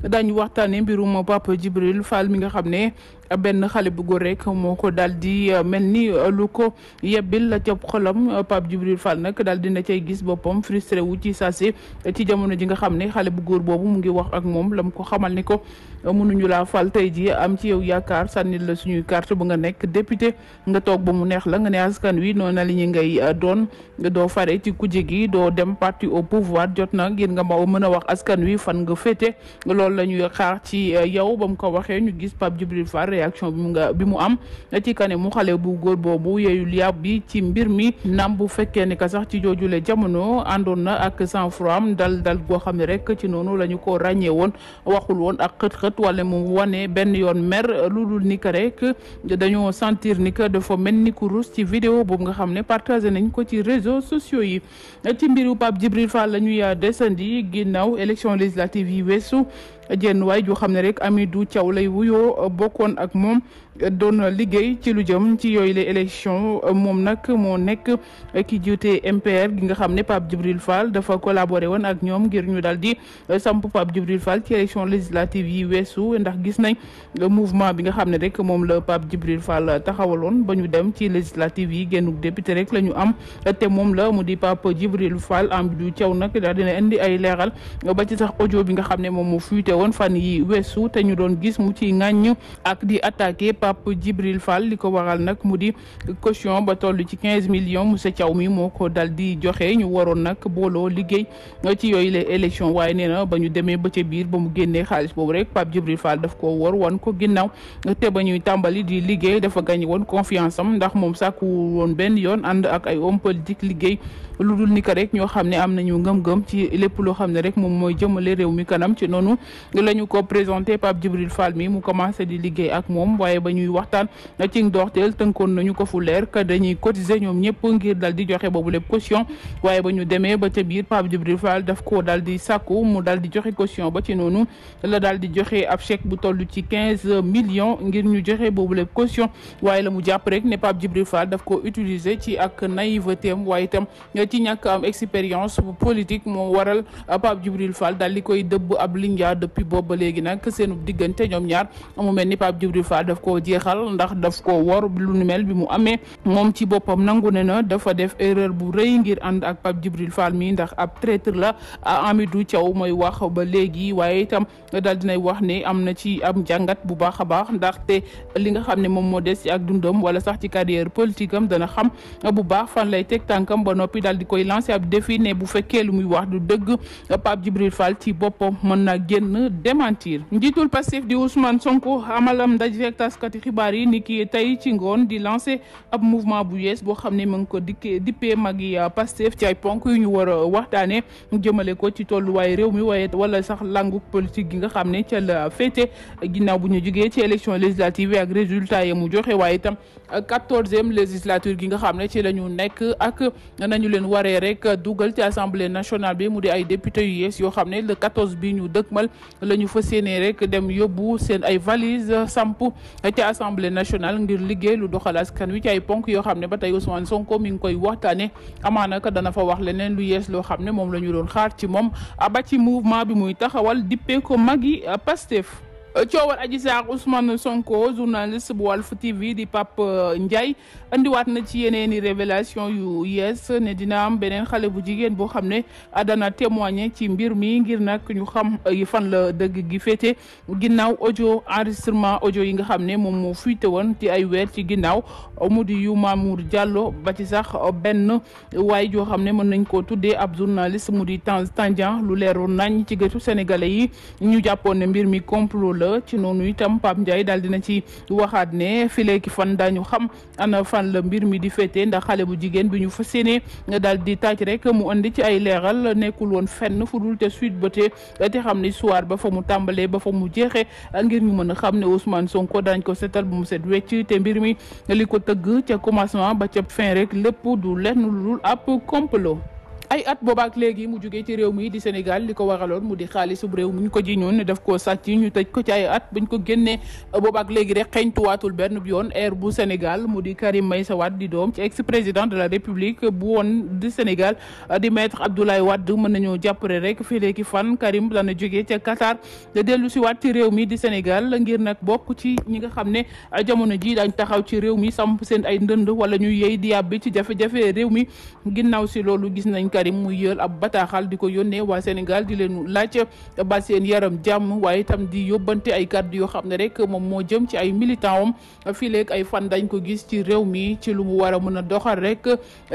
daañu waxtaanee mbirum Pape Djibril Fall mi nga xam ne benn xale bu góor rek moo ko daal di mel ni lu ko yebbil la ca xolam. Pape Djibril Fall nag daal dina cay gis boppam frustré wu ci saasi ci jamono ji nga xam ne xale bu góor boobu mu ngi wax ak moom lam ko xamal ni ko mënuñu laa fal tey ji am ci yow yaakaar sànnil la suñuy carte ba nga nekk député nga toog ba mu neex la nga ne askan wi noonu la ñu ngay doon doo fare ci kujje gi doo dem parti au pouvoir jot na ngir nga mën a wax askan wi fan nga féete loolu la ñuy xaar ci yow ba mu ko waxee ñu gis Pape Djibril Fall réaction bi mu am ci kane mu xale bu góor boobu yeeyul yàb bi ci mbir mi naam bu fekkee ne ka sax ci joojule jamono àndoon na ak sang froid dal goo xam ne rek ci noonu la ñu ko ràññee woon waxul woon ak xët-xët wala mu wane benn yoon mer lu dul ni que rek dañoo sentir ni que dafa mel ni ku rus ci vidéo boobu nga xam ne partagé nañ ko ci réseaux sociaux yi. ci mbiru Pape Djibril Fall la ñuy desandi ginnaaw élection législative yi weesu jenn waay joo xam ne rek Amidou Thiaw lay wuyoo bokkoon ak moom doon liggéey ci lu jëm ci yooyu la élection moom nag moo nekk ki jiite MPR gi nga xam ne Pape Djibril Fall dafa collaboré woon ak ñoom ngir ñu daal di samp Pape Djibril Fall ci élection législative yi weesu ndax gis nañ mouvement bi nga xam ne rek moom la Pape Djibril Fall taxawaloon ba ñu dem ci législative yi génnuk député rek la ñu am te moom la mu di Pape Djibril Fall Amidou Thiaw nag daal dina indi ay leeral ba ci sax audio bi nga xam ne moom moo fuité woon fan yi weesu te ñu doon gis mu ci ŋàññ ak di attaqué Pape Djibril Fall li ko waral nag mu di caution ba toll ci 15 millions monsieur Thiaw mi moo ko dal di joxe ñu waroon nag booloo liggéey ci yooyu les élections waaye nee na ba ñu demee ba ca biir ba mu génnee xaalis boobu rek Pape Djibril Fall daf ko war wan ko ginnaaw te ba ñuy tàmbali di liggéey dafa gagné woon confiance am ndax moom sàkku woon benn yoon ànd ak ay homme politique liggéey lu dul ni ko rek ñoo xam ne am nañu ngëm-ngëm ci lépp loo xam ne rek moom mooy jëmale réew mi kanam ci noonu la ñu ko présenté Pape Djibril Fall mi mu commencé di liggéey ak moom waaye ba ñuy waxtaan ci ndorteel tënkoon nañu ko fu leer que dañuy cotiser ñoom ñëpp ngir dal di joxe boobu lépp caution waaye ba ñu demee ba ca biir Pape Djibril Fall daf ko dal di sàkku mu dal di joxe caution ba ci noonu la dal di joxe ab chèque bu toll ci 15 millions ngir ñu joxe boobu lépp caution waaye la mu jàpp rek ne Pape Djibril Fall daf ko utiliser ci ak naïveté am waaye itam ci ñàkk am expérience politique moo waral Pape Djibril Fall daal di koy dëbb ab linja depuis boobu ba léegi nag seenu diggante ñoom ñaar mu mel ni Pape Djibril Fall daf koo jeexal ndax daf ko wor lu nu mel bi mu amee moom ci boppam nangu ne na dafa def erreur bu rëy ngir ànd ak Pape Djibril Fall mi ndax ab traître la Amidou Thiaw mooy wax ba léegi waaye itam daal dinay wax ne am na ci am jàngat bu baax a baax ndaxte li nga xam ne moom moo des ci ak dundam wala sax ci carrière politique am dana xam bu baax fan lay teg tànkam ba noppi daal di koy lancé ab défi ne bu fekkee lu muy wax du dëgg Pape Djibril Fall ci boppam mën na génn démentir. njiitul Pastef di Ousmane Sonko amalam ndaje ak taskati xibaar yi ni ki tey ci ngoon di lancé ab mouvement bu yees boo xam ne mu ngi ko dippee magi Pastef ci ay ponk yu ñu war a waxtaanee jëmale ko ci tolluwaay réew mi waaye wala sax langu politique gi nga xam ne ca la féete ginnaaw bu ñu jugee ci élection législative yi ak résultat yi mu joxe waaye itam 14e législature gi nga xam ne ci la ñu nekk ak nañu leen waree rek dugal ci assemblée nationale bi mu di ay député yu yees yoo xam ne le 14 bi ñu dëkkmal la ñu fas yéene rek dem yóbbu seen ay valise samp ci assemblée nationale ngir liggéey lu doxal askan wi ci ay ponk yoo xam ne ba tey Ousmane Sonko mi ngi koy waxtaane amaana ka dana fa wax leneen lu yees loo xam ne moom la ñu doon xaar ci moom ba ci mouvement bi muy taxawal dippee ko magi Pastef. coowal Adji Sarr Ousmane Sonko journaliste bu Walf TV di Pape Ndiaye andiwaat na ci yeneeni révélation yu yees ne dina am beneen xale bu jigéen boo xam ne dana témoigner ci mbir mi ngir nag ñu xam fan la dëgg gi féete ginnaaw audio enregistrement audio yi nga xam ne moom moo fuite woon ci ay weer ci ginnaaw mu di yu Mamour Diallo ba ci sax benn waay joo xam ne mën nañ koo tuddee ab journaliste mu di Tandian lu leeru nañ ci gëtu sénégalais yi ñu jàppoon ne mbir mi complot la ci noonu itam Pape Ndiaye daal dina ci waxaat ne fileeki fan daañu xam ana fan la mbir mi di féete ndax xale bu jigéen bi ñu fas yéene daal di taaj rek mu andi ci ay leeral nekkul woon fenn fu dul te suite ba te xam ne histoire ba fa mu tàmbalee ba fa mu jeexee ngir ñu mën a xam ne Ousmane Sonko daañ ko setal bu mu set wecc te mbir mi li ko tëgg ca commencement ba ca fin rek lépp du lenn lu dul ab complot. ay at boobaak léegi mu jógee ci réew mi di Sénégal li ko waraloon mu di xaalisub réew mi ñu ko jiñoon ne daf koo sàcc ñu tëj ko ci ay at bañ ko génnee boobaak léegi rek xeeñtuwaatul benn yoon air bu Sénégal mu di Karim Meïssa Wade di doom ci ex président de la République bu woon di Sénégal di maître Abdoulaye Wade mën nañoo jàppale rek fii léegi fan Karim dana jógee ca Qatar de dellu si waat ci réew mi di Sénégal ngir nag bokk ci ñi nga xam ne jamono ji dañ taxaw ci réew mi samp seen ay ndënd wala ñuy yey di yàbbi ci jafe-jafe réew mi ginnaaw si loolu gis nañ Karim muy yël ab bataaxal di ko yónnee waa Sénégal di leen laaj ba seen yaram jàmm waaye itam di yóbbante ay kàddu yoo xam ne rek moom moo jëm ci ay militant am fii léegi ay fan dañ ko gis ci réew mi ci lu mu war a mën a doxal rek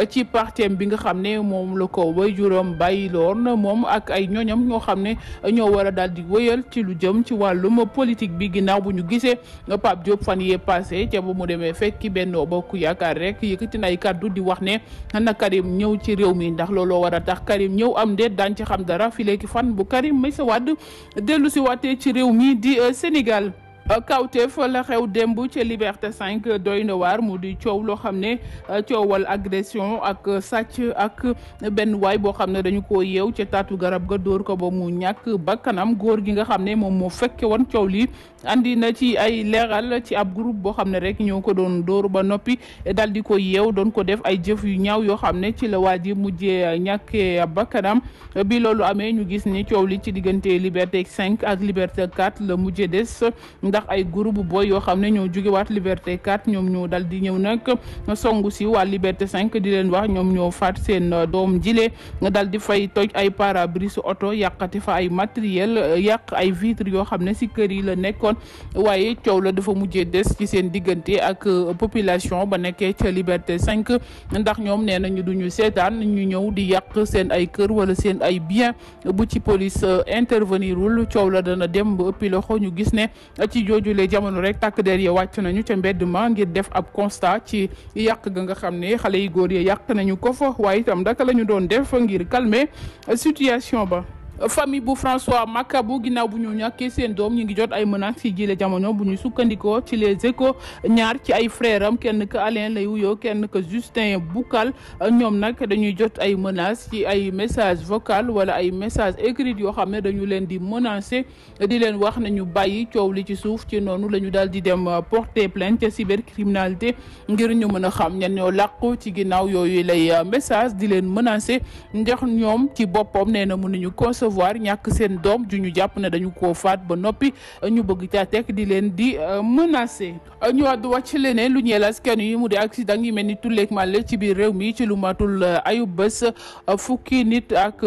ci partem bi nga xam ne moom la ko waajuram bàyyi loon moom ak ay ñoñam ñoo xam ne ñoo war a daal di wëyal ci lu jëm ci wàllum politique bi ginnaaw bu ñu gisee Pape Diop fan yee passé ca ba mu demee fekki Benno Bokk Yaakaar rek yëkkati na ay kàddu di wax ne na Karim ñëw ci réew mi ndax looloo war a tax Karim ñëw am déet daañ ci xam dara fi léegi fan bu Karim Meïssa Wade dellu si waatee ci réew mi di Sénégal. kawteef la xew démb ca Liberté 5 doy na waar mu di coow loo xam ne coowal agression ak sàcc ak benn waay boo xam ne dañu ko yeew ca taatu garab ga dóor ko ba mu ñàkk bakkanam góor gi nga xam ne moom moo fekke woon coow li andi na ci ay leeral ci ab groupe boo xam ne rek ñoo ko doon dóor ba noppi dal di ko yeew doon ko def ay jëf yu ñaaw yoo xam ne ci la waa ji mujjee ñàkkee bakkanam bi loolu amee ñu gis ni coow li ci diggante Liberté 5 ak Liberté 4 la mujjee des ndax ay groupe boy yoo xam ne ñoo jógewaat Liberté 4 ñoom ñoo dal di ñëw nag songu si waa Liberté 5 di leen wax ñoom ñoo faat seen doom jile dal di fay toj ay pare-brise oto yàqati fa ay matériel yàq ay vitres yoo xam ne si kër yi la nekkoon waaye coow la dafa mujjee des ci seen diggante ak population ba nekkee ca Liberté 5 ndax ñoom nee nañu duñu seetaan ñu ñëw di yàq seen ay kër wala seen ay bien bu ci police intervenirul coow la dana dem ba ëppi loxo ñu gis ne ci joojule jamono rek takk der ya wàcc nañu ca mbedd ma ngir def ab constat ci yàq ga nga xam ne xale yi góor yi yàq nañu ko fa waaye itam daka la ñu doon def ngir calmer situation ba. famille bu François Makabu ginnaaw bu ñu ñàkkee seen doom ñu ngi jot ay menaces ci jile jamono bu ñu sukkandikoo ci les échos ñaar ci ay frères am kenn ka Alain lay wuyoo kenn ka Justin Boucal ñoom nag dañuy jot ay menaces ci ay message vocal wala ay message écrit yoo xam ne dañu leen di menacer di leen wax nañu bàyyi coow li ci suuf ci noonu la ñu daal di dem porter plainte cybercriminalité ngir ñu mën a xam ñan ñoo làqu ci ginnaaw yooyu lay message di leen menacer ndax ñoom ci boppam nee na mënuñu voir ñàkk seen doom ju ñu jàpp ne dañu koo faat ba noppi ñu bëgg caa teg di leen di menacer ñu àddu wàcc leneen lu ñeel askan yi mu di accident yi mel ni tulleeg màlle ci biir réew mi ci lu matul ayu bés fukki nit ak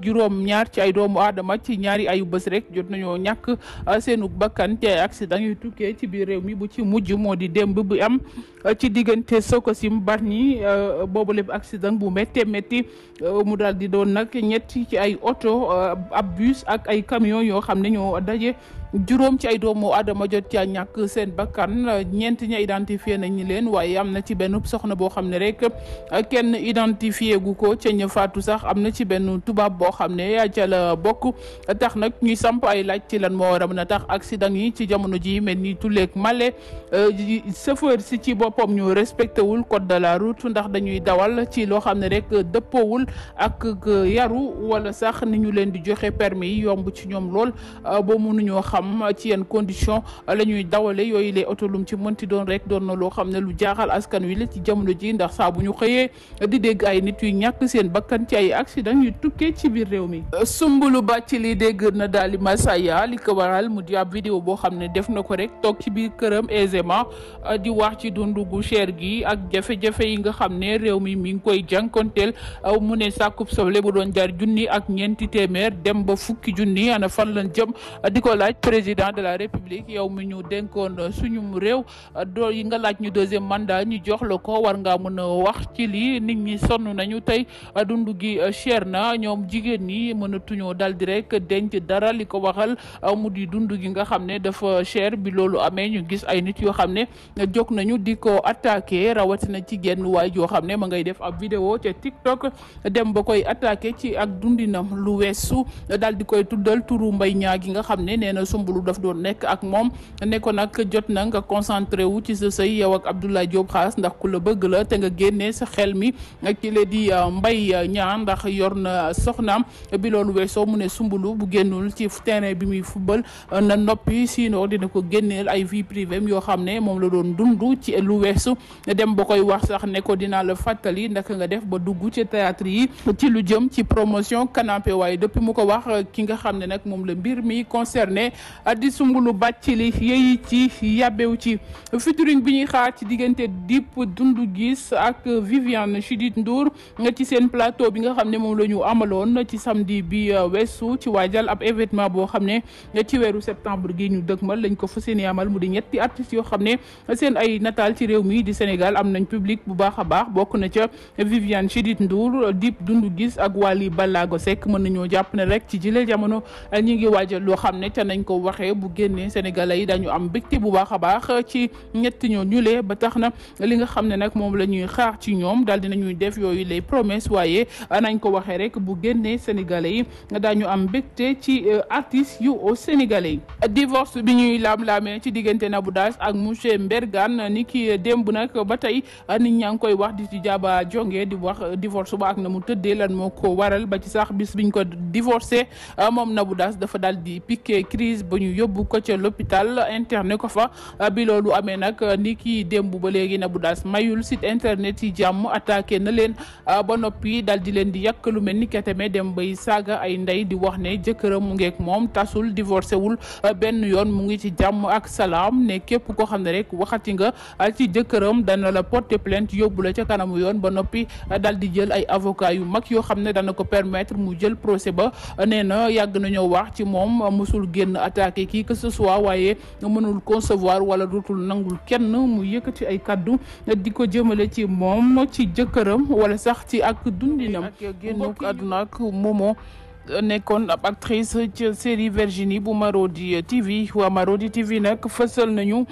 juróom ñaar ci ay doomu aadama ci ñaari ayu bés rek jot nañoo ñàkk seenu bakkan ci ay accident yu tukkee ci biir réew mi bu ci mujj moo di démb bi am ci diggante Sococim Bargny boobu lépp accident bu méttee métti mu daal di doon nag ñetti ci ay oto ab bus ak ay camion yoo xam ne ñoo daje juróom ci ay doomu aadama jot ca ñàkk seen bakkan ñeent ña identifié nañ leen waaye am na ci benn soxna boo xam ne rek kenn identifié gu ko ca ña faatu sax am na ci benn tubaab boo xam ne ca la bokk tax nag ñuy samp ay laaj ci lan moo war a mën a tax accident yi ci jamono ji mel ni tulleeg male chauffeur si ci boppam ñu respecté wul code de la route ndax dañuy dawal ci loo xam ne rek dëppoowul ak yaru wala sax ni ñu leen di joxe permis yi yomb ci ñoom lool ba mënuñoo xam ci yenn condition la ñuy dawale yooyu les oto lum ci mënti doon rek doon na loo xam ne lu jaaxal askan wi la ci jamono ji ndax saa bu ñu xëyee di dégg ay nit yu ñàkk seen bakkan ci ay accident yu tukkee ci biir réew mi. Sumbulu Bàcc li dégg na daal di Masaya li ko waral mu di ab vidéo boo xam ne def na ko rek toog ci biir këram aisément di wax ci dundu gu cher gi ak jafe-jafe yi nga xam ne réew mi mi ngi koy jànkonteel mu ne sàkkub soble bu doon jar junni ak ñeenti téeméer dem ba fukki junni ana fan lañ jëm di ko laaj président de la république yow mi ñu dénkoon suñum réew doo yi nga laaj ñu deuxième mandat ñu jox la ko war ngaa mën a wax ci lii nit ñi sonn nañu tey dund gi cher na ñoom jigéen ñi mënatuñoo dal di rek denc dara li ko waxal mu di dund gi nga xam ne dafa cher bi loolu amee ñu gis ay nit yoo xam ne jóg nañu di ko attaqué rawatina ci genn waay yoo xam ne ma ngay def ab vidéo ca TikTok dem ba koy attaqué ci ak dundinam lu weesu dal di koy tuddal turu mbay ñaa gi nga xam ne nee na Soumboulou daf doon nekk ak moom ne ko nag jot na nga concentré wu ci sa sëy yow ak Abdoulaye Diop Khass ndax ku la bëgg la te nga génnee sa xel mi ki la di Mbaye Niang ndax yor na soxnaam bi loolu weesoo mu ne Soumboulou bu génnul ci terrain bi muy football na noppi sinon dina ko génneel ay vie privée yoo xam ne moom la doon dund ci lu weesu dem ba koy wax sax ne ko dinaa la fàttali naka nga def ba dugg ci théâtre yi ci lu jëm ci promotion canapé waaye depuis mu ko wax ki nga xam ne nag moom la mbir mi concerné di Soumboulou Bathily yéyi ci yàbbew ci featuring bi ñuy xaar ci diggante Dip Doundou Guiss ak Viviane Chidid Ndour ci seen plateau bi nga xam ne moom la ñu amaloon ci samedi bi weesu ci waajal ab événement boo xam ne ci weeru septembre gi ñu dëgmal lañ ko fas yéene amal mu di ñetti artistes yoo xam ne seen ay nataal ci réew mi di Sénégal am nañ public bu baax a baax bokk na ca Viviane Chidid Ndour Dip Doundou Guiss ak Wally Ballago Seck mën nañoo jàpp ne rek ci jile jamono ñi ngi waajal loo xam ne ca nañ ko waxee bu génnee Sénégalais yi dañu am mbégte bu baax a baax ci ñetti ñoo ñulee ba tax na li nga xam ne nag moom la ñuy xaar ci ñoom daal dinañuy def yooyu les promesses waaye nañ ko waxee rek bu génnee Sénégalais yi daañu am mbégte ci artistes yu au Sénégalais yi. Divorce bi ñuy laam-laamee ci diggante Nabou Dash ak monsieur Mbergane ni ki démb nag ba tey nit ñaa ngi koy wax di ci jaaba jonge di wax divorce ba ak na mu tëddee lan moo ko waral ba ci sax bis biñ ko divorcé moom Nabou Dash dafa daal di piqué crise ba ñu yóbbu ko ca l'hôpital interné ko fa bi loolu amee nag ni ki démb ba léegi Nabou Dash mayul site internet yi jàmm attaqué na leen ba noppi daal di leen di yàq lu mel ni keteme dem bay saaga ay ndey di wax ne jëkkëram mu ngeek moom tasul divorcé wul benn yoon mu ngi ci jàmm ak salaam ne képp koo xam ne rek waxati nga ci jëkkëram dana la porter plainte yóbbu la ca kanamu yoon ba noppi daal di jël ay avocat yu mag yoo xam ne dana ko permettre mu jël procès ba nee na yàgg nañoo wax ci moom musul génn attaqué kii que ce soit waaye mënul concevoir wala dootul nangul kenn mu yëkkati ay kaddu di ko jëmale ci moom ci jëkkëram wala sax ci ak dundinam ak génnuk àdduna ak Momo nekkoon ab actrice ci série Virginie bu Marodi TV waa Marodi TV nag fësal nañu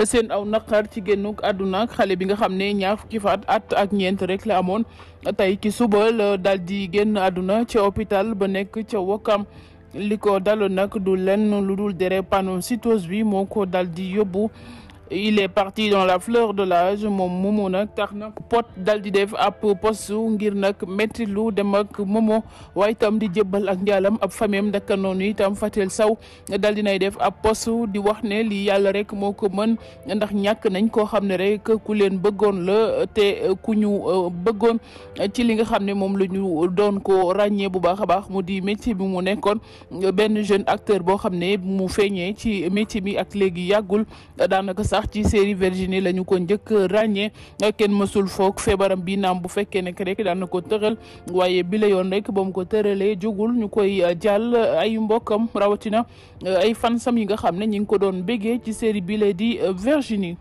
seen aw naqar ci génnuk àdduna xale bi nga xam ne ñaar fukki at ak ñeent rek la amoon tey ki suba la daal di génn àdduna ca hôpital ba nekk ca Wakam li ko daloon nag du lenn lu dul drépanocytose bi moo ko daal di yóbbu. Il est parti dans la fleur de l'âge moom Momo nag tax na pot dal di def ab postu ngir nag métti lu dem ak Momo waaye itam di jébbal ak njaalam ab famem ndaka noonu itam Fatel Sow dal dinay def ab postu di wax ne li yàlla rek moo ko mën ndax ñàkk nañ koo xam ne rek ku leen bëggoon la te ku ñu bëggoon ci li nga xam ne moom la ñu doon ko ràññee bu baax a baax mu di métier bi mu nekkoon benn jeune acteur boo xam ne mu feeñee ci métier bi ak léegi yàggul daanaka sax ci série Virginie la ñu ko njëkk ràññee kenn mësul foog feebaram bi naam bu fekkee ne rek daan na ko tëral waaye bi la yoon rek ba mu ko tëralee jógul ñu koy jàll ay mbokkam rawatina ay fansam yi nga xam ne ñi ngi ko doon bégee ci série bi la di Virginie.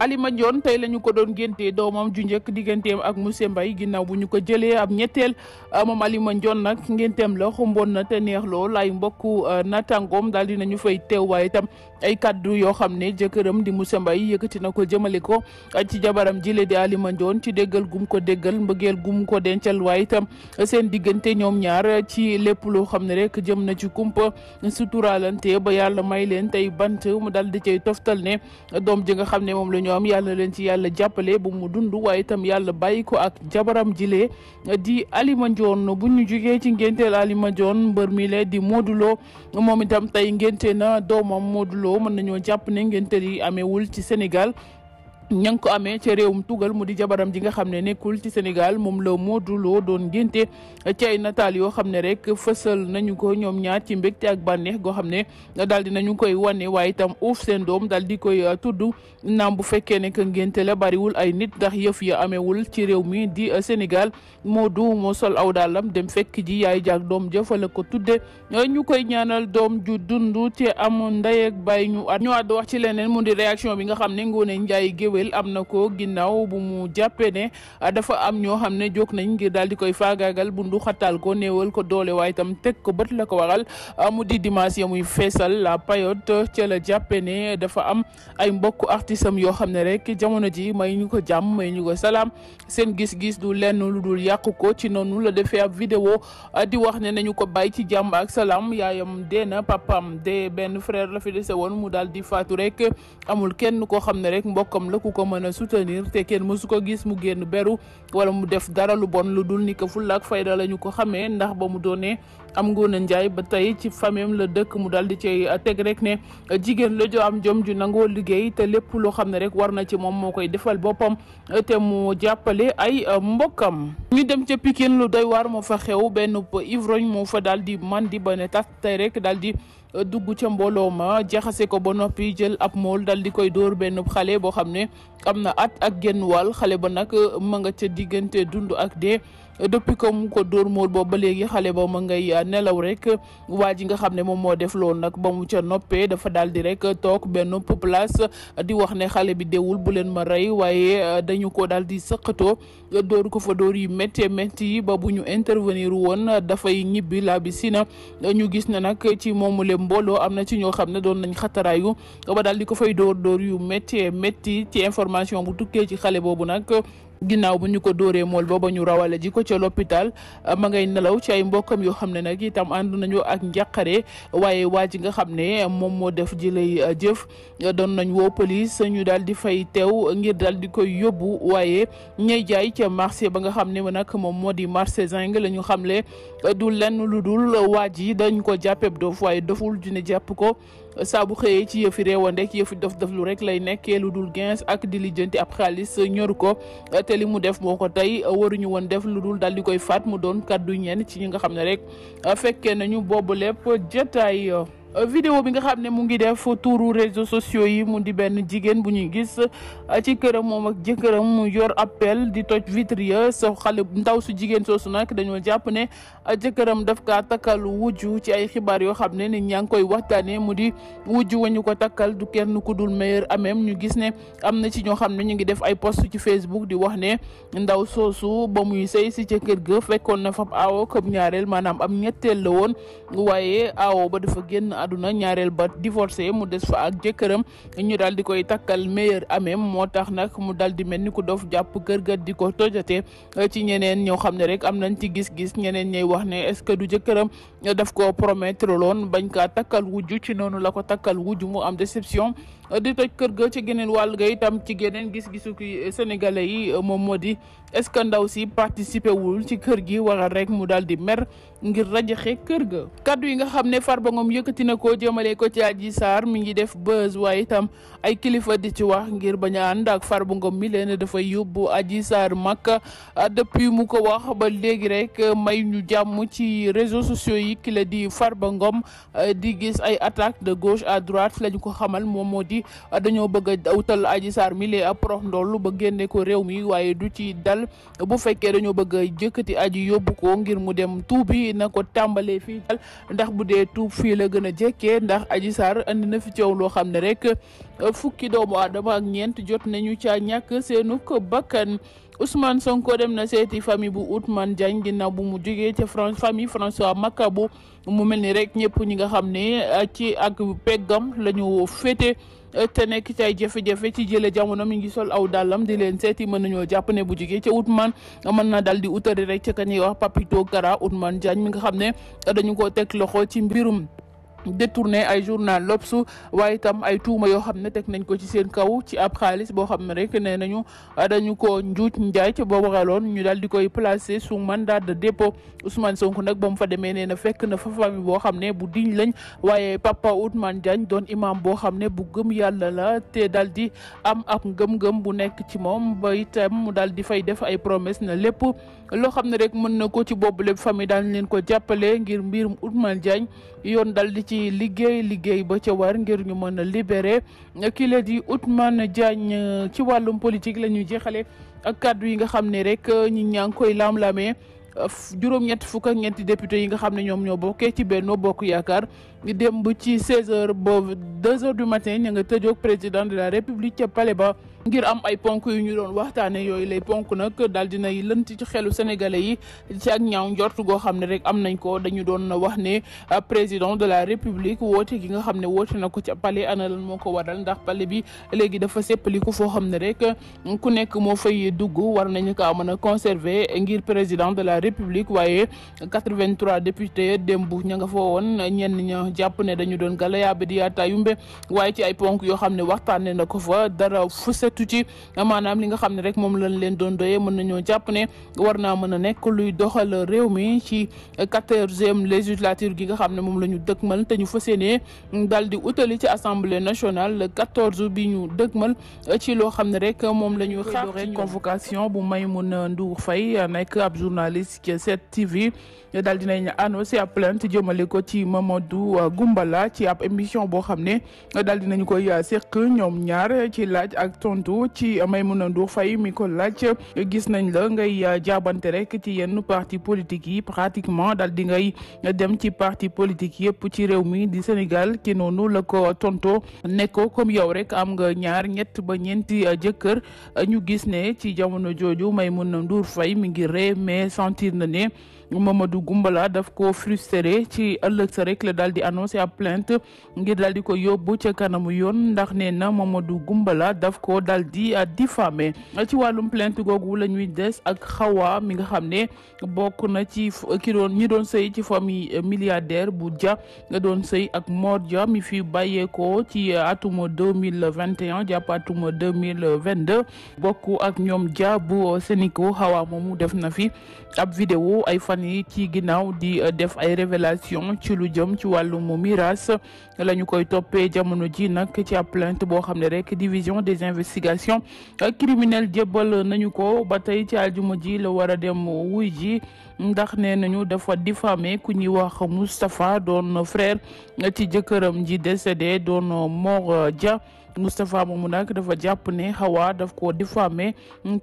Alima Ndione tey la ñu ko doon géntee doomam ju njëkk digganteem ak monsieur Mbaye ginnaaw bu ñu ko jëlee ab ñetteel moom Alima Ndione nag ngénteem la xumboon na te neex lool ay mbokku natangoom daal dinañu fay teew waaye itam ay kaddu yoo xam ne jëkkëram di monsieur Mbaye yëkkati na ko jëmale ko ci jabaram jile di Alima Ndione ci déggal gum ko déggal mbëggeel gum ko dencal waaye itam seen diggante ñoom ñaar ci lépp loo xam ne rek jëm na ci kumpa suturaalante ba yàlla may leen tey bant mu dal di cay toftal ne doom ji nga xam ne moom la ñoom yàlla leen ci yàlla jàppale bu mu dund waaye itam yàlla bàyyi ko ak jabaram jile di Alima Ndione bu ñu jugee ci ngénteel Alima Ndione mbër mi le di Modou Lo moom itam tey ngénte na doomam Modou Lo mën nañoo jàpp ne ngénteel yi ameewul ci Sénégal ña ngi ko amee ca réewum tugal mu di jabaram ji nga xam ne nekkul ci Sénégal moom la Modou Lo doon ngénte ci ay nataal yoo xam ne rek fësal nañu ko ñoom ñaar ci mbégte ak bànneex goo xam ne daal di nañu koy wane waaye itam uuf seen doom daal di koy tudd naam bu fekkee ne que ngénte la bariwul ay nit ndax yëf ya amewul ci réew mi di Sénégal Modou moo sol aw daalam dem fekk ji yaay jaag doom jëfa la ko tudde ñu koy ñaanal doom ju dund te am ndey ak baay ñu àdd wax ci leneen mu di réaction bi nga xam ne Ngoné Ndiaye wéel am na ko ginnaaw bu mu jàppee ne dafa am ñoo xam ne jóg nañ ngir daal di koy faagaagal bu ndu xatal ko néewal ko doole waaye itam teg ko bët la ko waral mu di dimanche ya muy feesal la payote ca la jàppee ne dafa am ay mbokk artisam yoo xam ne rek jamono ji may ñu ko jàmm may ñu ko salaam seen gis-gis du lenn lu dul yàqu ko ci noonu la defee ab vidéo di wax ne nañu ko bàyyi ci jàmm ak salaam yaayam dee na papam de benn frère la fi dese woon mu daal di faatu rek amul kenn koo xam ne rek mbokkam la ku ko mën a soutenir te kenn mësu ko gis mu génn beru wala mu def dara lu bon lu dul ni ko fulla ak fayda la ñu ko xamee ndax ba mu doonee am Ngoné Ndiaye ba tey ci famem la dëkk mu daal di cay teg rek ne jigéen la jo am jom ju nangoo liggéey te lépp loo xam ne rek war na ci moom moo koy defal boppam te mu jàppale ay mbokkam. ñu dem ca Pikine lu doy waar moo fa xew benn ivrogne moo fa daal di mandi ba ne tas tey rek daal di dugg ca mbooloo ma jaxase ko ba noppi jël ab mool dal di koy dóor benn xale boo xam ne am na at ak genn wàll xale ba nag ma nga ca diggante dund ak dee depuis que mu ko dóor mool boobu ba léegi xale ba ma ngay nelaw rek waa ji nga xam ne moom moo def loolu nag ba mu ca noppee dafa daal di rek toog benn place di wax ne xale bi deewul bu leen ma rey waaye dañu ko daal di sëqatoo dóor ko fa dóor yu métti métti ba bu ñu intervenir woon dafay ñibbi laa bi si na ñu gis ne nag ci moomule mbooloo am na ci ñoo xam ne doon nañ xataraayu ba daal di ko fay dóor yu métti métti ci information bu tukkee ci xale boobu nag ginnaaw bu ñu ko dóoree mool booba ñu rawale ji ko ca l'hôpital ma ngay nelaw ci ay mbokkam yoo xam ne nag itam ànd nañu ak njàqare waaye waa ji nga xam ne moom moo def ji lay jëf doon nañ woo police ñu daal di fay teew ngir daal di koy yóbbu waaye ñay jaay ca marché ba nga xam ne nag moom moo di marché Zinc la ñu xamle du lenn lu dul waa ji dañ ko jàppee dof waaye doful dina jàpp ko saa bu xëyee ci yëfi réewande ci yëfi dof lu rek lay nekkee lu dul gens ak di lijjanti ab xaalis ñoru ko te li mu def moo ko tey waruñu woon def lu dul daal di koy faat mu doon kaddu ñenn ci ñi nga xam ne rek fekkee nañu boobu lépp jotaay vidéo bi nga xam ne mu ngi def tuuru réseaux sociaux yi mu di benn jigéen bu ñuy gis ci këram moom ak jëkkëram mu yor appel di toj vitre ya sa xale ndaw su jigéen soosu nag dañoo jàpp ne jëkkëram daf kaa takkal wujju ci ay xibaar yoo xam ne nit ñaa ngi koy waxtaanee mu di wujju wañu ko takkal du kenn ku dul meilleur amem ñu gis ne am na ci ñoo xam ne ñu ngi def ay post ci Facebook di wax ne ndaw soosu ba muy sëy si ca kër ga fekkoon na fab aawo comme ñaareel maanaam am ñetteel la woon waaye aawo ba dafa génn àdduna ñaareel ba divorcé mu des fa ak jëkkëram ñu daal di koy takkal meilleur amem moo tax nag mu daal di mel ni ku dof jàpp kër ga di ko tojate ci ñeneen ñoo xam ne rek am nañ ci gis-gis ñeneen ñay wax ne est-ce que du jëkkëram daf ko promettre loon bañ kaa takkal wujju ci noonu la ko takkal wujju mu am déception di toj kër ga ci geneen wàll ga itam ci geneen gis-gisu ki sénégalais yi moom moo di est-ce que ndaw si participé wul ci kër gi waral rek mu daal di mer ngir rajaxe kër ga kaddu yi nga xam ne Farba Ngom yëkkati na ko jëmale ko ci Adji Sarr mi ngi def buzz waaye itam ay kilifa di ci wax ngir bañ a ànd ak Farba Ngom mi leen dafay yóbbu Adji Sarr Makka depuis mu ko wax ba léegi rek may ñu jàmm ci réseaux sociaux yi ki la di Farba Ngom di gis ay attaques de gauche à droite lañu ko xamal moom moo di dañoo bëgg a wutal Adji Sarr mi lee ab prox ndoll ba génne ko réew mi waaye du ci dal bu fekkee dañoo bëgg a jëkkati aji yóbbu ko ngir mu dem tuubi na ko tàmbalee fii dal ndax bu dee tuub fii la gën a jekkee ndax Adji Sarr andi na fi coow loo xam ne rek fukki doomu aadama ak ñeent jot nañu caa ñàkk seenu ko bakkan Ousmane Sonko dem na seeti famille bu Ousmane Diagne ginnaaw bu mu jógee ca famille François Mancabou mu mel ni rek ñëpp ñi nga xam ne ci ak peggam la ñu féete te nekk ci ay jafe-jafe ci jële jamono mi ngi sol aw dàllam di leen seeti mën nañoo jàpp ne bu jógee ca Ousmane mën na dal di utari rek ca ka ñuy wax Papito Kara Ousmane Diagne mi nga xam ne dañu ko teg loxo ci mbirum détourné ay journal L'Obs waaye itam ay tuuma yoo xam ne teg nañ ko ci seen kaw ci ab xaalis boo xam ne rek nee nañu dañu ko njuuj njaay ca boobu xaloon ñu daal di koy placer sous mandat de dépôt Ousmane Sonko nag ba mu fa demee nee na fekk na fa famille boo xam ne bu diñ lañ waaye papa Ousmane Diagne doon imam boo xam ne bu gëm yàlla la te daal di am ab ngëm-ngëm bu nekk ci moom ba itam mu daal di fay def ay promesse na lépp loo xam ne rek mën na ko ci boobu lépp famille daal leen ko jàppale ngir mbirum Ousmane Diagne yoon dal di ci liggéey ba ca war ngir ñu mën a libéré ki la di Ousmane Diagne ci wàllum politique la ñuy jeexale ak kàddu yi nga xam ne rek ñi ñaa ngi koy lam-lamee juróom-ñett fukk ak ñeenti député yi nga xam ne ñoom ñoo bokkee ci Benno Bokk Yaakaar démb ci 16h ba 2h du matin ña nga tëjoog président de la république ca palais ba ngir am ay ponk yu ñu doon waxtaane yooyu lay ponk nag daal dinay lënt ci xelu sénégalais yi ci ak ñaaw njort goo xam ne rek am nañ ko dañu doon wax ne président de la république woote gi nga xam ne woote na ko ca palais ana lan moo ko waral ndax palais bi léegi dafa seppaliku foo xam ne rek ku nekk moo fay dugg war nañu kaa mën a conserver ngir président de la république waaye 83 députés démb ña nga fa woon ñenn ña jàpp ne dañu doon galayaabe di yaata yumbe waaye ci ay ponk yoo xam ne waxtaane na ko fa dara fusetu ci maanaam li nga xam ne rek moom lañ leen doon doyee mën nañoo jàpp ne war naa mën a nekk luy doxal réew mi ci 14e législature gi nga xam ne moom la ñu dëgmal te ñu fas yéene daal di utali ci assemblée nationale le 14 bi ñu dëgmal ci loo xam ne rek moom la ñu xaar ci convocation bu Maïmouna Ndour Faye nekk ab journaliste ci 7TV daal dinañ annoncé ab plainte jëmale ko ci Mamadou Goumbala ci ab émission boo xam ne daal dinañ koy seq ñoom ñaar ci laaj ak tontu ci Maïmouna Ndour Faye mi ko laaj gis nañ la ngay jaabante rek ci yenn parti politique yi pratiquement daal di ngay dem ci parti politique yëpp ci réew mi di Sénégal ki noonu la ko tonto nekko comme yow rek am nga ñaar ñett ba ñeenti jëkkër ñu gis ne ci jamono jooju Maïmouna Ndour Faye mi ngi ree mais sentir na ne Mamadou Goumbala daf ko frustré ci ëllëg sa rek la daal di annoncé ab plainte ngir daal di ko yóbbu ca kanamu yoon ndax nee na Mamadou Goumbala daf ko daal di diffamé ci wàllum plainte googu la ñuy des ak Xawa mi nga xam ne bokk na ci ñi doon sëy ci famille milliardaire bu Dia nga doon sëy ak Mor Dia mi fi bàyyeekoo ci atuma 2021 jàpp atuma 2022 bokk ak ñoom Dia bu Sénico Xawa moomu def na fi ab vidéo ay fan yi ci ginnaaw di def ay révélation ci lu jëm ci wàllum miraas la ñu koy toppee jamono ji nag ci ab plainte boo xam ne rek division des investigations criminelles jébbal nañu ko ba tey ci aljuma ji la war a dem wuy ji ndax nee nañu dafa diffamé ku ñuy wax Moustapha doon frère ci jëkkëram ji décédé doon Mor Dia Moustapha moomu nag dafa jàpp ne Xawa daf ko diffamé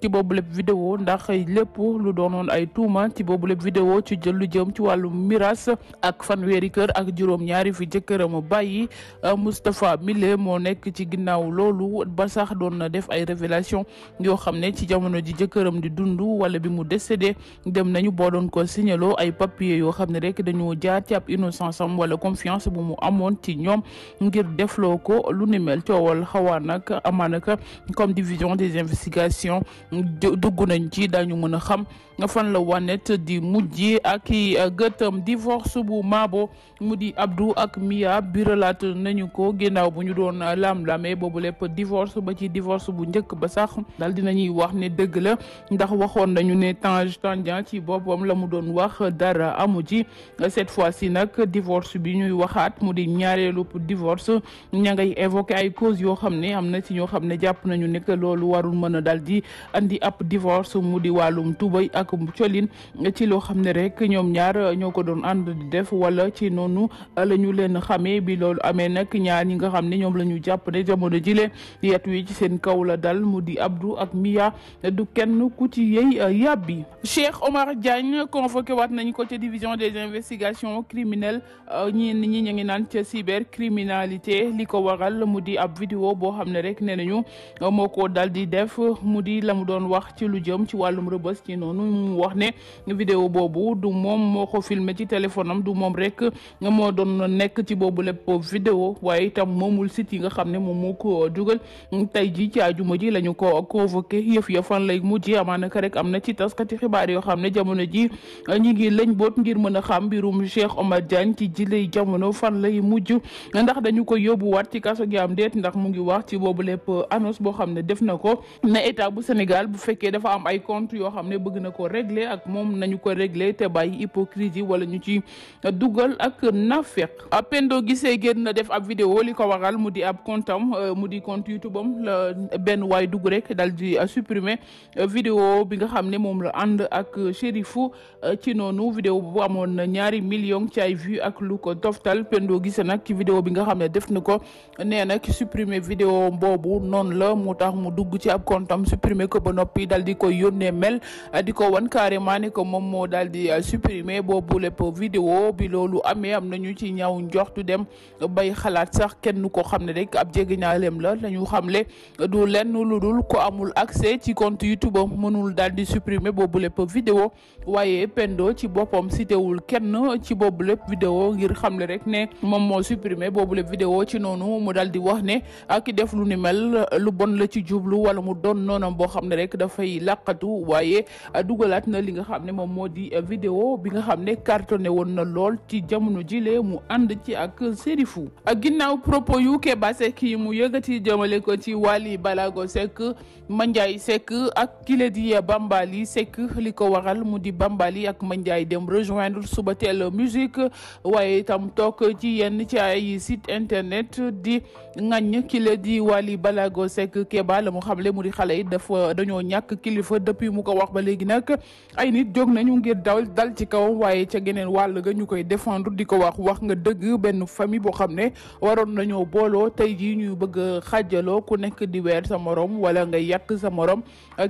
ci boobu lépp vidéo ndax lépp lu doonoon ay tuuma ci boobu lépp vidéo ci jël lu jëm ci wàllu miras ak fanweeri kër ak juróom-ñaari fi jëkkëram bàyyi Moustapha Mille moo nekk ci ginnaaw loolu ba sax doon na def ay révélation yoo xam ne ci jamono ji jëkkëram di dund wala bi mu décédé dem nañu boo doon ko signaloo ay papier yoo xam ne rek dañoo jaar ci ab innocence am wala confiance bu mu amoon ci ñoom ngir defloo ko lu ni mel coowal Xawa nag amaanaka comme division des investigations dugg nañ ci dañu mën a xam fan la wanet di mujj ak i gëtëm divorce bu Mabo mu di Abdou ak Mia biralaat nañu ko ginnaaw bu ñu doon lam-lamee boobu lépp divorce ba ci divorce bu njëkk ba sax daal dinañuy wax ne dëgg la ndax waxoon nañu ne Tange Tandian ci boppam la mu doon wax dara amu ci cette fois-ci nag divorce bi ñuy waxaat mu di ñaareelu divorce ña ngay évoqué ay causes yoo xam ne am na ci ñoo xam ne jàpp nañu ne que loolu warul mën a daal di andi ab divorce mu di wàllum tubay ak colin ci loo xam ne rek ñoom ñaar ñoo ko doon ànd di def wala ci noonu la ñu leen xamee bi loolu amee nag ñaar ñi nga xam ne ñoom la ñu jàpp ne jamono jile yet wi ci seen kaw la dal mu di Abdou ak Mia du kenn ku ci yey yàbbi. Cheikh Omar Diagne convoqué waat nañ ko ca division des investigations criminelles ñi ñu ngi naan ca cybercriminalité li ko waral mu di ab vidéo boo xam ne rek nee nañu moo ko dal di def mu di la mu doon wax ci lu jëm ci wàllum rëbës ci noonu mu wax ne vidéo boobu du moom moo ko filmé ci téléphone am du moom rek moo doon nekk ci boobu lépp vidéo waaye itam moomul site yi nga xam ne moom moo ko dugal tey ji ci àjuma ji la ñu ko convoqué yëf ya fan lay mujj amaanaka rek am na ci taskati xibaar yoo xam ne jamono ji ñi ngi lañ boot ngir mën a xam mbirum Cheikh Omar Diagne ci jiley jamono fan lay mujj ndax dañu ko yóbbuwaat ci kaso gi am déet ndax mu ngi wax ci boobu lépp annonce boo xam ne def na ko na état bu Sénégal bu fekkee dafa am ay compte yoo xam ne bëgg na ko régler ak moom nañu ko régler te bàyyi hypocrisie wala ñu ci dugal ak nafeq Pendo Guissé génn na def ab vidéo li ko waral mu di ab compte am mu di compte YouTube am la benn waay dugg rek dal di supprimer vidéo bi nga xam ne moom la ànd ak Chérifou ci noonu vidéo bu amoon na 2 millions ci ay vues ak lu ko toftal Pendo Guissé nag ci vidéo bi nga xam ne def na ko nee na ki supprimer vidéo boobu noonu la moo tax mu dugg ci ab compte am supprimer ko ba noppi dal di koy yónnee mel di ko wan carrément ne que moom moo daal di supprimer boobu lépp vidéo bi. loolu amee am nañu ci ñaaw njortu dem bay xalaat sax kenn ko xam ne rek ab jegeñaaleem la lañu xamle du lenn lu dul ko amul accès ci compte YouTube mënul daal di supprimer boobu lépp vidéo waaye Pendo ci boppam citéwul kenn ci boobu lépp vidéo ngir xamle rek ne moom moo supprimer boobu lépp vidéo ci noonu mu daal di wax ne ak def lu ni mel lu bon la ci jublu wala mu doon noonam boo xam ne rek dafay làqatu waaye dugalaat na li nga xam ne moom moo di vidéo bi nga xam ne cartonné woon na lool ci jamono jile mu ànd ci ak Serifou ak ginnaaw propos yu Keba Seck yi mu yëgati jëmale ko ci Wally Balago Seck Mandiaye Seck ak kile di Bambali Seck li ko waral mu di Bambali ak Mandiaye dem rejoindre Subatel musique waaye itam toog ci yenn ci ay site internet di ŋaññ kile di Wally Balago Seck Keba la mu xamle mu di xale yi dañoo ñàkk kilifa depuis mu ko wax ba léegi nag ay nit jóg nañu ngir dal ci kaw waaye ca geneen wàll ga ñu koy défendre di ko wax nga dëgg benn famille boo xam ne waroon nañoo booloo tey jii ñuy bëgg a xaajaloo ku nekk di weer sa morom wala nga yàq sa morom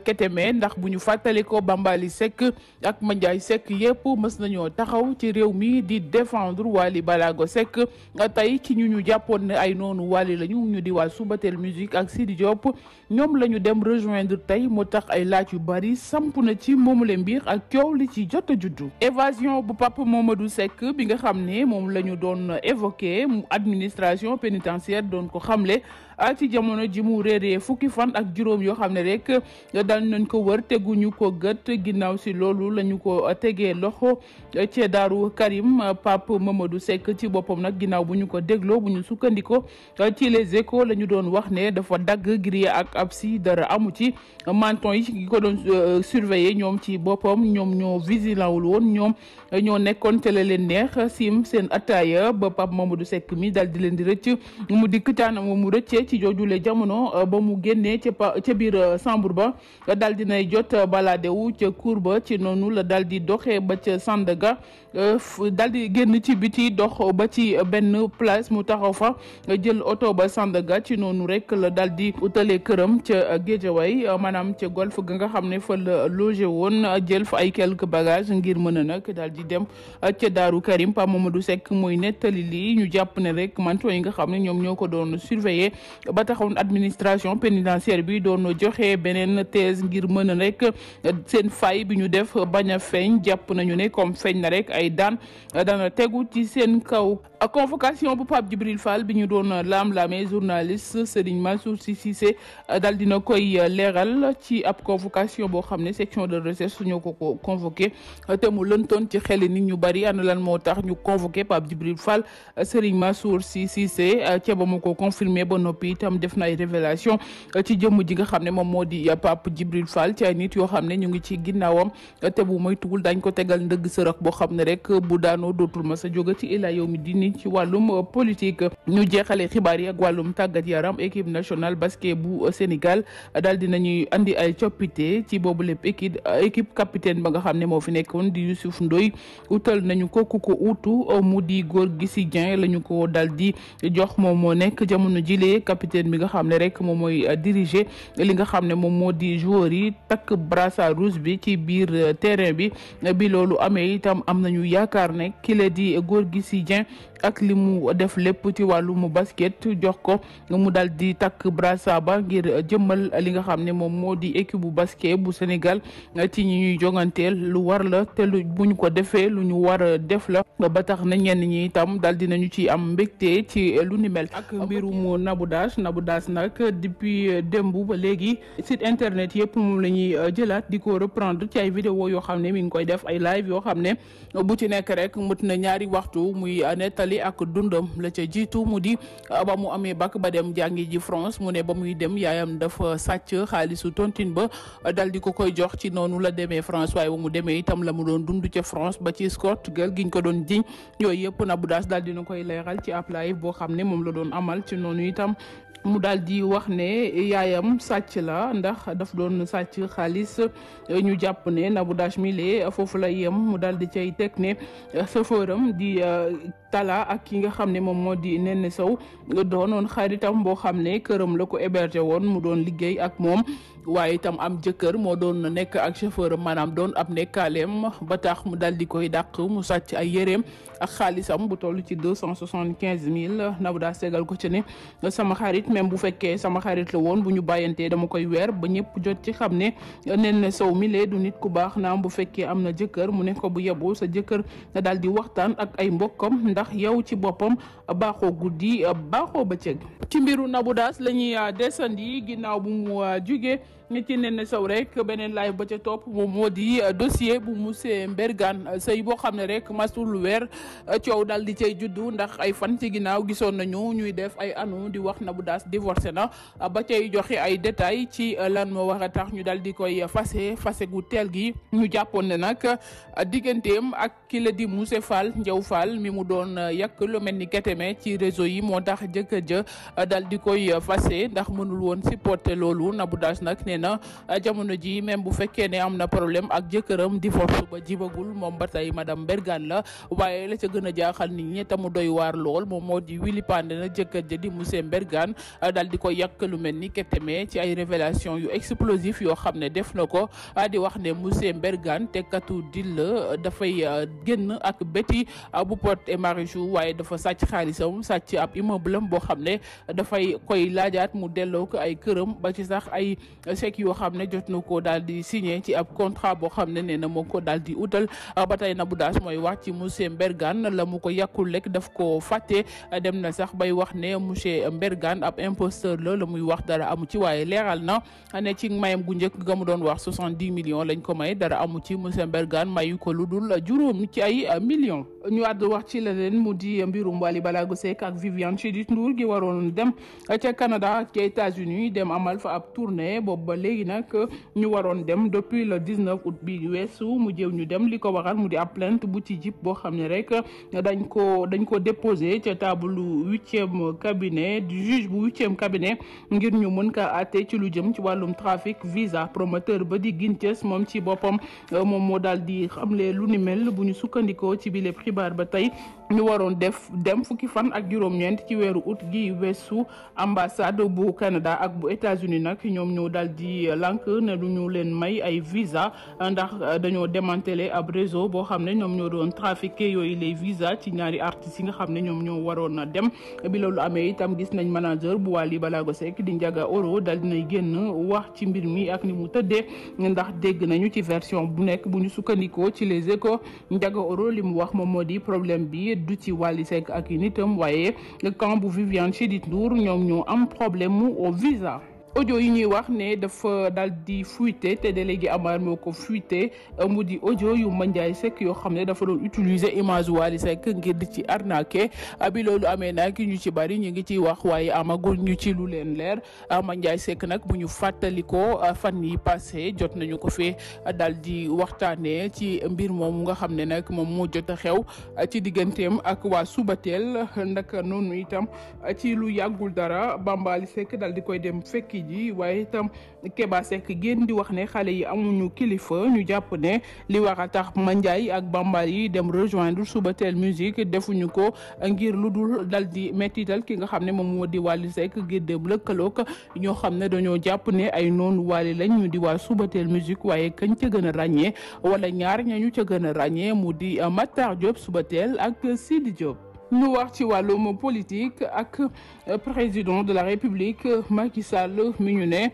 keteme ndax bu ñu fàttali ko Bambali Seck ak Mandiaye Seck yëpp mës nañoo taxaw ci réew mi di défendre Wally Balago Seck tey ci ñu jàppoon ne ay noonu Wally lañu ñu di waa Subatel musique ak Sidi Diop ñoom la ñu dem rejoindre tey moo tax ay laaj yu bari samp na ci moomule mbir ak coow li ci jot a juddu évasion bu Pape Mamadou Seck bi nga xam ne moom la ñu doon évoqué administration pénitentiaire doon ko xamle ci jamono ji mu réeree fukki fan ak juróom yoo xam ne rek dal nañ ko wër teguñu ko gët ginnaaw si loolu la ñu ko tegee loxo ci Daaru Karim Pape Mamadou Seck ci boppam nag ginnaaw bu ñu ko dégloo bu ñu sukkandiko ci les échos la ñu doon wax ne dafa dagg grille ak ab si dara amu ci menton yi ko doon surveiller ñoom ci boppam ñoom ñoo vigilant wul woon ñoom ñoo nekkoon te la leen neex sim seen ataaya ba Pape Mamadou Seck mi dal di leen di rëcc mu dikk caanam mu rëccee ci joojule jamono ba mu génnee ca biir chambre ba dal dinay jot baladewu ca cour ba ci noonu la dal di doxee ba ca Sandaga dal di génn ci biti dox ba ci benn place mu taxaw fa jël oto ba Sandaga ci noonu rek la dal di utalee këram ca Guédiawaye maanaam ca golf ga nga xam ne fa la logé woon jël fa ay quelques bagages ngir mën a nag dal di dem ca Daaru Karim Pape Mamadou Seck mooy nettali lii ñu jàpp ne rek manto yi nga xam ne ñoom ñoo ko doon surveiller ba taxawoon administration pénitentiaire bi doon joxe beneen thèse ngir mën a rek seen fay bi ñu def bañ a feeñ jàpp nañu ne comme feeñ na rek ay daan dana tegu ci seen kaw. Convocation bu Pape Djibril Fall bi ñu doon laam-laamee journaliste Serigne Mansour Sy Cissé dal dina koy leeral ci ab convocation boo xam ne section de recherche ñoo ko convoqué te mu lëntoon ci xeli nit ñu bari ana lan moo tax ñu convoqué Pape Djibril Fall Serigne Mansour Sy Cissé ca ba mu ko confirmé ba noppi itam def na ay révélation ci jëmm ji nga xam ne moom moo di Pape Djibril Fall ci ay nit yoo xam ne ñu ngi ci ginnaawam te bu moytuwul dañ ko tegal ndëgg sërëx boo xam ne rek bu daanoo dootul ma sa jóge ci ila yow mi dini ci wàllum politique ñu jeexale xibaar yi ak wàllum tàggat yaram équipe nationale basket bu Sénégal daal dinañuy andi ay coppite ci boobu lépp équipe capitaine ba nga xam ne moo fi nekkoon di Youssouf Ndoye utal nañu ko ku ko utu mu di Gorgui Sy Dieng la ñu ko daal di jox moom moo nekk jamono jile capitaine bi nga xam ne rek moom mooy diriger li nga xam ne moom moo di joueur yi takk brassard rouge bi ci biir terrain bi loolu amee itam am nañu yaakaar ne kile di Gorgui Sy Dieng ak li mu def lépp ci wàllum basket jox ko mu dal di takk brassard ba ngir jëmmal li nga xam ne moom moo di équipe bu basket bu Sénégal ci ñi ñuy jonganteel lu war la te lu bu ñu ko defee lu ñu war a def la ba tax na ñenn ñi itam dal dinañu ci am mbégte ci lu ni mel. ak mbirum Nabou Dash nag depuis démb ba léegi site internet yëpp moom la ñuy jëlaat di ko reprendre ci ay vidéo yoo xam ne mi ngi koy def ay live yoo xam ne bu ci nekk rek mët na ñaari waxtu muy nettali ak dundam la ca jiitu mu di ba mu amee bac ba dem jàngi ji France mu ne ba muy dem yaayam dafa sàcc xaalisu tontine ba dal di ko koy jox ci noonu la demee France waaye ba mu demee itam la mu doon dund ca France ba ci escorte gal giñ ko doon jiñ yooyu yëpp Nabou Dash daal dina koy leeral ci ab live boo xam ne moom la doon amal ci noonu itam mu daal di wax ne yaayam sàcc la ndax daf doon sàcc xaalis ñu jàpp ne Nabou Dash mi lee foofu la yem mu daal di cay teg ne chauffeuram di Talla ak ki nga xam ne moom moo di Néné Sow doonoon xaritam boo xam ne këram la ko hébergé woon mu doon liggéey ak moom waaye itam am jëkkër moo doon nekk ak chauffeur chauffeur maanaam doon ab nekkaaleem ba tax mu daal di koy dàq mu sàcc ay yéreem ak xaalisam bu toll ci 275 000 Nabou Dash tegal ko ci ne sama xarit même bu fekkee sama xarit la woon bu ñu bàyyantee dama koy weer ba ñëpp jot ci xam ne Néné Sow mi lee du nit ku baax naam bu fekkee am na jëkkër mu ne ko bu yebu sa jëkkër daal di waxtaan ak ay mbokkam ndax yow ci boppam baaxoo guddi baaxoo bëccëg. ci mbiru Nabou Dash la ñuy desandi ginnaaw bu mu jugee ci Néné Sow rek beneen live ba ca topp moom moo di dossier bu monsieur Mbergane sëy boo xam ne rek masul weer coow daal di cay juddu ndax ay fan ci ginnaaw gisoon nañu ñuy def ay anu di wax Nabou Dash divorcé na ba cay joxe ay détails ci lan moo war a tax ñu daal di koy fase gu teel gi ñu jàppoon ne nag digganteem ak ki la di monsieur Fall Ndiaw Fall mi mu doon yàq lu mel ni keteme ci réseau yi moo tax jëkkër ja daal di koy fase ndax mënul woon supporter loolu Nabou Dash nag nee na jamono ji même bu fekkee ne am na problème ak jëkkëram divorce ba jibagul moom ba tey madame Mbergane la waaye la ca gën a jaaxal nit ñi te mu doy waar lool moom moo di Willy Pandé na jëkkër ja di monsieur Mbergane daal di ko yàq lu mel ni keteme ci ay révélation yu explosif yoo xam ne def na ko di wax ne monsieur Mbergane tekkatu dil la dafay génn ak Betty bu Pod et Marichou waaye dafa sàcc xaalisam sàcc ab immeuble am boo xam ne dafay koy laajaat mu delloo ko ay këram ba ci sax ay chèque yoo xam ne jot na ko daal di signé ci ab contrat boo xam ne nee na moo ko daal di utal ba tey Nabou Dash mooy wax ci monsieur Mbergane la mu ko yàqul rek daf ko fàtte dem na sax bay wax ne monsieur Mbergane ab imposteur la muy wax dara amu ci waaye leeral na ne ci mayam gu njëkk ga mu doon wax 70 millions lañ ko may dara amu ci monsieur Mbergane mayu ko lu dul juróom ci ay millions. ñu àddu wax ci leneen mu di mbirum Wally Ballago Seck ak Viviane Chidid Ndour gi waroon dem ca Canada ak États-Unis dem amal fa ab tournée boobu ba léegi nag ñu waroon dem depuis le 19 août bi weesu mu jéew ñu dem li ko waral mu di ab plainte bu ci jip boo xam ne rek dañ ko déposé ca table 8e cabinet du juge bu 8e cabinet ngir ñu mën ka àtte ci lu jëm ci wàllum trafic visa promoteur ba di Guinties moom ci boppam moom moo daal di xamle lu ni mel bu ñu sukkandikoo ci bile xibaar ba tey ñu waroon dem fukki fan ak juróom-ñeent ci weeru août gi weesu ambassade bu Canada ak bu États-Unis nag ñoom ñoo daal di lànk ne du ñu leen may ay visa ndax dañoo démantelé ab réseau boo xam ne ñoom ñoo doon trafiqué yooyu les visa ci ñaari artistes yi nga xam ne ñoom ñoo waroon a dem bi loolu amee itam gis nañ manager bu Wally Ballago Seck di Ndiaga Oro daal dinay génn wax ci mbir mi ak ni mu tëddee ndax dégg nañu ci version bu nekk bu ñu sukkandikoo ci les Échos Ndiaga Oro li mu wax moom moo di problème bi du ci Wally Seck ak i nitam waaye camp bu Viviane Chidid Ndour ñoom ñoo am problème mu visa. audio yi ñuy wax ne dafa daal di fuité te délégué Amar moo ko fuité mu di audio yu Mandiaye Seck yoo xam ne dafa doon utiliser image Wally Seck ngir di ci arnaqué bi loolu amee nag ñu ci bari ñu ngi ciy wax waaye amagul ñu ci lu leen leer Mandiaye Seck nag bu ñu fàttalikoo fan yi passé jot nañu ko fee daal di waxtaanee ci mbir moomu nga xam ne nag moom moo jot a xew ci digganteem ak waa Subatel naka noonu itam ci lu yàggul dara Bambaly Seck daal di koy dem fekki ji waaye itam Keba Seck génn di wax ne xale yi amuñu kilifa ñu jàpp ne li war a tax Mandiaye ak Bambaly dem rejoindre Subatel Musique defuñu ko ngir lu dul dal di mettital ki nga xam ne moom moo di Wally Seck ngir dem lëkkaloog ñoo xam ne dañoo jàpp ne ay noonu Wally lañ ñu di waa Subatel Musique waaye kañ ca gën a ràññee wala ñaar ñañu ca gën a ràññee mu di Matar Diop Subatel ak Sidi Diop. ñu wax ci wàllum politique ak président de la République Macky Sall mi ñu ne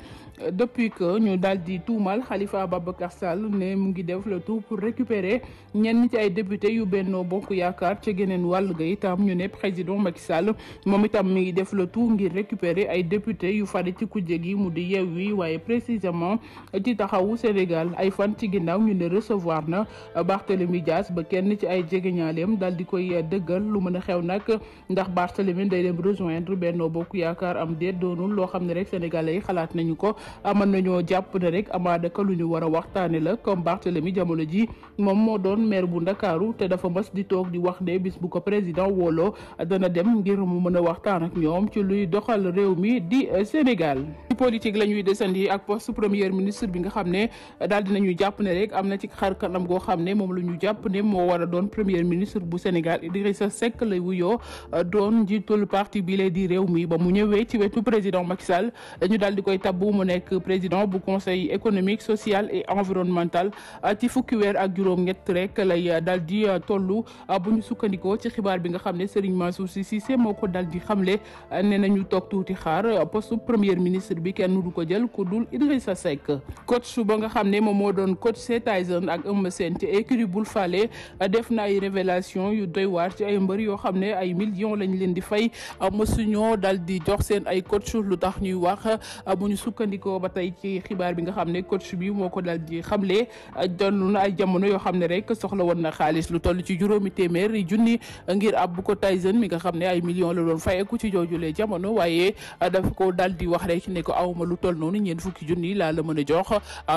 depuis que ñu daal di tuumal Khalifa Ababacar Sall ne mu ngi def le tout pour récupérer ñenn ci ay député yu Benno Bokk Yaakaar ca geneen wàll ga itam ñu ne président Macky Sall moom itam mi ngi def le tout ngir récupérer ay député yu fari ci kujje gi mu di Yewwi waaye précisément ci taxawu Sénégal ay fan ci ginnaaw ñu ne recevoir na Barthélémy Dias ba kenn ci ay jegeñaaleem daal di koy dëggal lu mën a xew nag ndax Barthélémy day dem rejoindre Benno Bokk Yaakaar am déet doonul loo xam ne rek sénégalais yi xalaat nañu ko mën nañoo jàpp ne rek amaadaka lu ñu war a waxtaane la comme Barthélémy jamono ji moom moo doon maire bu Ndakaaru te dafa mas di toog di wax ne bis bu ko président wooloo dana dem ngir mu mën a waxtaan ak ñoom ci luy doxal réew mi di Sénégal. ci politique la ñuy desandi ak poste premier ministre bi nga xam ne daal dinañu jàpp ne rek am na ci xar kanam goo xam ne moom la ñu jàpp ne moo war a doon premier ministre bu Sénégal Idrissa Seck la wuyoo doon njiitul parti bi lay di réew mi ba mu ñëwee ci wetu président Macky Sall ñu daal di koy tabbu mu nekk président bu conseil économique social et environnemental ci fukki weer ak juróom-ñett rek lay dal di tollu bu ñu sukkandikoo ci xibaar bi nga xam ne Serigne Mansour Sy Cissé moo ko dal di xamle ne nañu toog tuuti xaar poste premier ministre bi kenn du ko jël ku dul Idrissa Seck. coach ba nga xam ne moom moo doon coach Tyson ak Eumeu Sène ci écurie Bul Fale def na ay révélation yu doy waar ci ay mbër yoo xam ne ay millions lañ leen di fay mësuñoo dal di jox seen ay coach lu tax ñuy wax bu ñu sukkandikoo ba tey ci xibaar bi nga xam ne coach bi moo ko dal di xamle doon na ay jamono yoo xam ne rek soxla woon na xaalis lu toll ci juróomi téeméer junni ngir ab bu ko Tyson mi nga xam ne ay millions la doon fayeku ci joojulee jamono waaye dafa ko dal di wax rek ne ko awma lu toll noonu ñeent fukki junni laa la mën a jox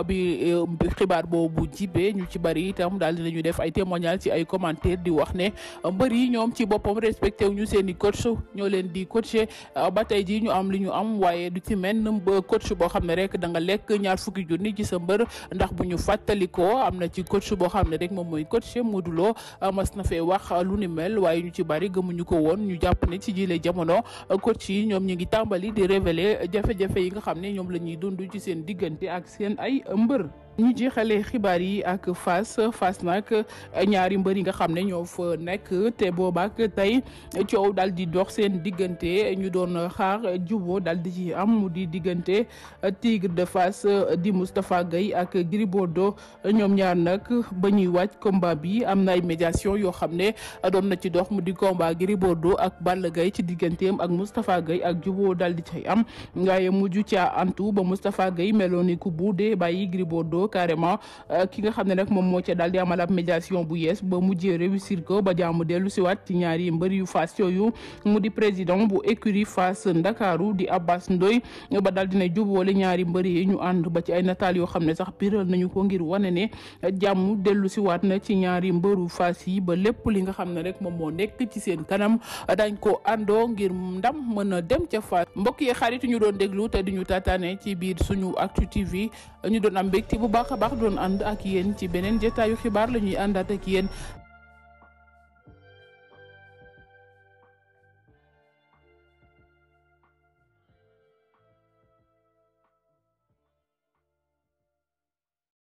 bi xibaar boobu jibee ñu ci bari itam daal dinañu def ay témoignage ci ay commentaire di wax ne mbër yi ñoom ci boppam respecté wuñu seen i coach ñoo leen di coacher ba tey ji ñu am li ñu am waaye du ci mel coach boo xam ne rek da nga lekk ñaar fukki junni ci sa mbër ndax bu ñu fàttalikoo am na ci coach boo xam ne rek moom mooy coach Modou Lo mas na fee wax lu ni mel waaye ñu ci bari gëmuñu ko woon ñu jàpp ne ci jile jamono coach yi ñoom ñu ngi tàmbali di révéler jafe-jafe yi nga xam ne ñoom la ñuy dund ci seen diggante ak seen ay mbër. ñu jeexalee xibaar yi ak Fass nag ñaari mbër yi nga xam ne ñoo fa nekk te boobaak tey coow daal di dox seen diggante ñu doon xaar juboo daal di ci am mu di diggante Tigre de Fass di Moustapha Gueye ak Gris Bordeaux ñoom ñaar nag ba ñuy wàcc combat bi am na ay médiation yoo xam ne doon na ci dox mu di combat Gris Bordeaux ak Balla Gaye ci digganteem ak Moustapha Gueye ak juboo daal di cay am waaye mujj ca antu ba Moustapha Gueye meloon ni ku buudee bàyyi Gris Bordeaux carrément ki nga xam ne nag moom moo ca daal di amal ab médiation bu yees ba mujjee réussir ko ba jaamu dellu si waat ci ñaari mbër yu Fass yooyu mu di président bu écurie Fass Ndakaaru di Abbas Ndoy ba daal dina jubóole ñaari mbër yi ñu ànd ba ci ay nataal yoo xam ne sax biral nañu ko ngir wane ne jàmm dellu si waat na ci ñaari mbëru Fass yi ba lépp li nga xam ne rek moom moo nekk ci seen kanam dañ ko àndoo ngir ndam mën a dem ca Fass mbokk yi xarit ñu doon déglu te di ñu taataane ci biir suñu Actu TV ñu doon am mbégte bu baax a baax doon ànd ak yéen ci beneen jotaayu xibaar la ñuy àndaat ak yéen